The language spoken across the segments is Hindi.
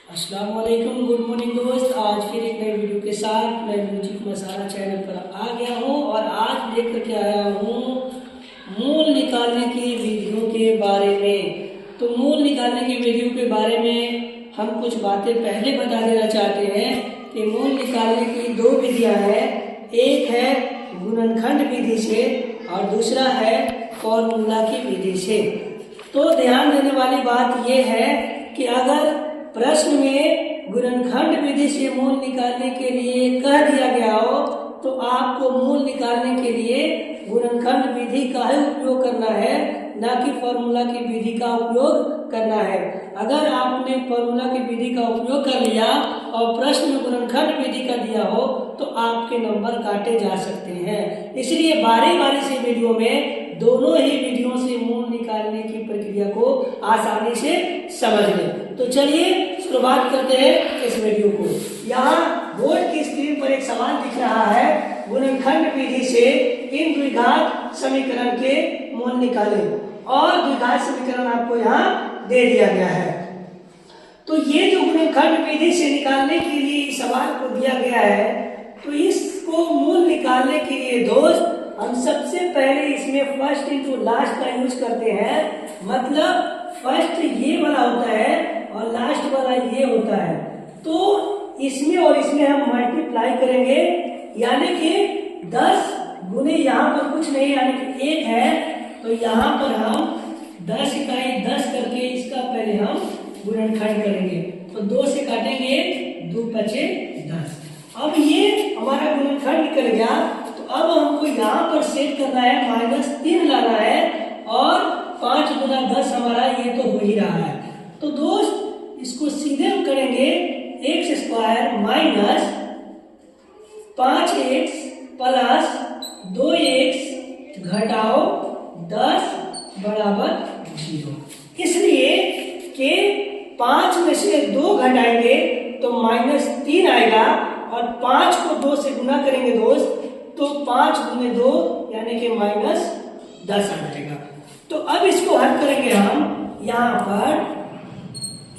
अस्सलाम वालेकुम, गुड मॉर्निंग दोस्त। आज फिर एक नई वीडियो के साथ मैं म्यूजिक मसाला चैनल पर आ गया हूँ और आज लेकर के आया हूँ मूल निकालने की विधियों के बारे में। तो मूल निकालने की विधियों के बारे में हम कुछ बातें पहले बता देना चाहते हैं कि मूल निकालने की दो विधियाँ हैं। एक है गुणनखंड विधि से और दूसरा है फॉर्मूला की विधि से। तो ध्यान देने वाली बात यह है कि अगर प्रश्न में गुणनखंड विधि से मूल निकालने के लिए कह दिया गया हो तो आपको मूल निकालने के लिए गुणनखंड विधि का ही उपयोग करना है, ना कि फॉर्मूला की विधि का उपयोग करना है। अगर आपने फॉर्मूला की विधि का उपयोग कर लिया और प्रश्न में गुणनखंड विधि का दिया हो तो आपके नंबर काटे जा सकते हैं। इसलिए बारी बारी से वीडियो में दोनों ही विधियों से मूल निकालने की प्रक्रिया को आसानी से समझ लें। तो चलिए शुरुआत करते हैं इस वीडियो को। यहाँ बोर्ड की स्क्रीन पर एक सवाल दिख रहा है, गुणनखंड विधि से इन द्विघात समीकरण के मूल निकालें, और द्विघात समीकरण आपको यहाँ दे दिया गया है। तो ये जो गुणनखंड विधि से निकालने के लिए सवाल को दिया गया है, तो इसको मूल निकालने के लिए दोस्त हम सबसे पहले इसमें फर्स्ट इंटू लास्ट का यूज करते हैं। मतलब फर्स्ट ये वाला होता है और लास्ट वाला ये होता है। तो इसमें और इसमें हम मल्टीप्लाई करेंगे, यानी कि 10 गुने यहाँ पर कुछ नहीं, यानी कि 1 है, तो यहाँ पर हम 10 इकाई 10 करके इसका पहले हम गुणनखंड करेंगे। तो 2 से काटेंगे, 2 बचे 10। अब ये हमारा गुणनखंड निकल गया। तो अब हमको यहाँ पर सेट करना है, -3 लाना है, और 5 गुना 10 हमारा ये तो हो ही रहा है। तो दोस्त इसको सीधे हम करेंगे, x square minus 5x plus 2x घटाओ 10 बराबर 0। इसलिए कि 5 में से 2 घटाएंगे तो -3 आएगा, और 5 को 2 से गुना करेंगे दोस्त तो 5 गुने 2 यानी कि -10 आ जाएगा। तो अब इसको हल करेंगे हम। यहाँ पर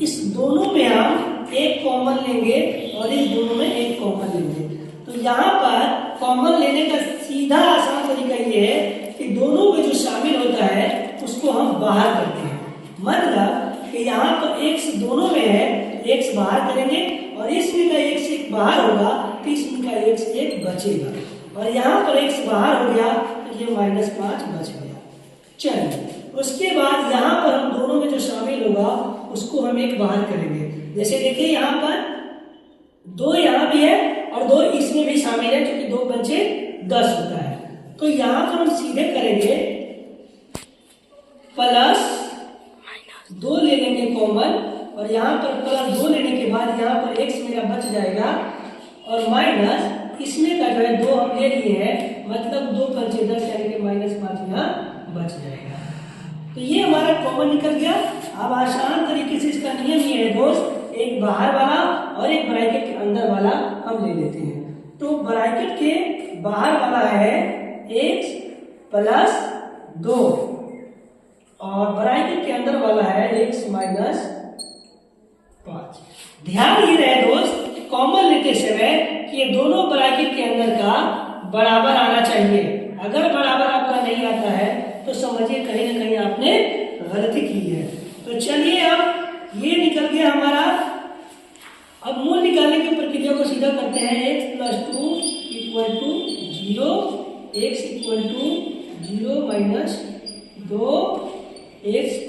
इस दोनों में हम एक कॉमन लेंगे और इस दोनों में एक कॉमन लेंगे। तो यहाँ पर कॉमन लेने का सीधा आसान तरीका ये है कि दोनों में जो शामिल होता है उसको हम बाहर करते हैं। मतलब कि यहाँ पर x दोनों में है तो x बाहर करेंगे, और इसमें का x एक बाहर होगा तो इसमें का x एक बचेगा, और यहाँ पर x बाहर हो गया तो ये -5 बच गया। चलिए उसके बाद यहाँ पर हम दोनों में जो शामिल होगा उसको हम एक बाहर करेंगे। जैसे देखिए यहाँ पर 2 यहाँ भी है और 2 इसमें भी शामिल है, क्योंकि 2 पंचे 10 होता है। तो यहाँ पर हम सीधे करेंगे +2 ले लेंगे कॉमन, और यहाँ पर +2 लेने के बाद यहाँ पर x मेरा बच जाएगा, और माइनस इसमें का जो है 2 हम ले लिए हैं, मतलब 2 पंचे 10 यानी कि -5 यहाँ बच जाएगा। तो ये हमारा कॉमन निकल गया। अब आसान तरीके से इसका नियम ये है दोस्त, एक बाहर वाला और एक ब्रैकेट के अंदर वाला हम ले लेते हैं। तो ब्रैकेट के बाहर वाला है x प्लस 2, और ब्रैकेट के अंदर वाला है x -5। ध्यान ये रहे दोस्त कॉमन लेते समय कि ये दोनों ब्रैकेट के अंदर का बराबर आना चाहिए। अगर बराबर आपका नहीं आता है तो समझिए कहीं ना कहीं आपने गलती की है। तो चलिए अब ये निकल गया हमारा। अब मूल निकालने की प्रक्रिया को सीधा करते हैं। x + 2 = 0, x = 0 - 2, x =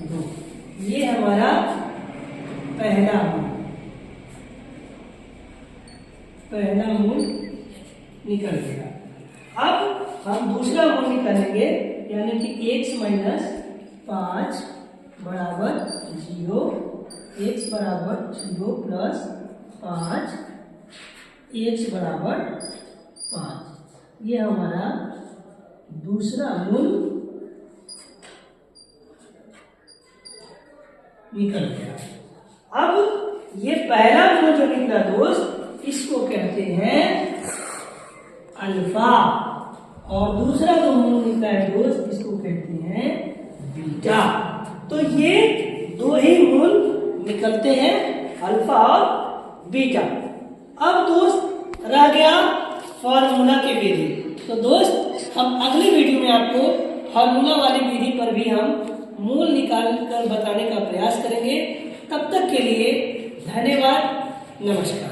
-2। ये हमारा पहला मूल निकल गया। अब हम दूसरा मूल निकालेंगे, यानी कि x - 5 बराबर 0, x बराबर 0 + 5, x बराबर 5। ये हमारा दूसरा मूल निकल गया। अब ये पहला मूल जो निकला दोस्त इसको कहते हैं अल्फा, और दूसरा जो मूल निकला है दोस्त इसको कहते हैं बीटा। तो ये 2 ही मूल निकलते हैं अल्फा और बीटा। अब दोस्त रह गया फार्मूला की विधि। तो दोस्त हम अगली वीडियो में आपको फार्मूला वाली विधि पर भी हम मूल निकाल कर बताने का प्रयास करेंगे। तब तक के लिए धन्यवाद, नमस्कार।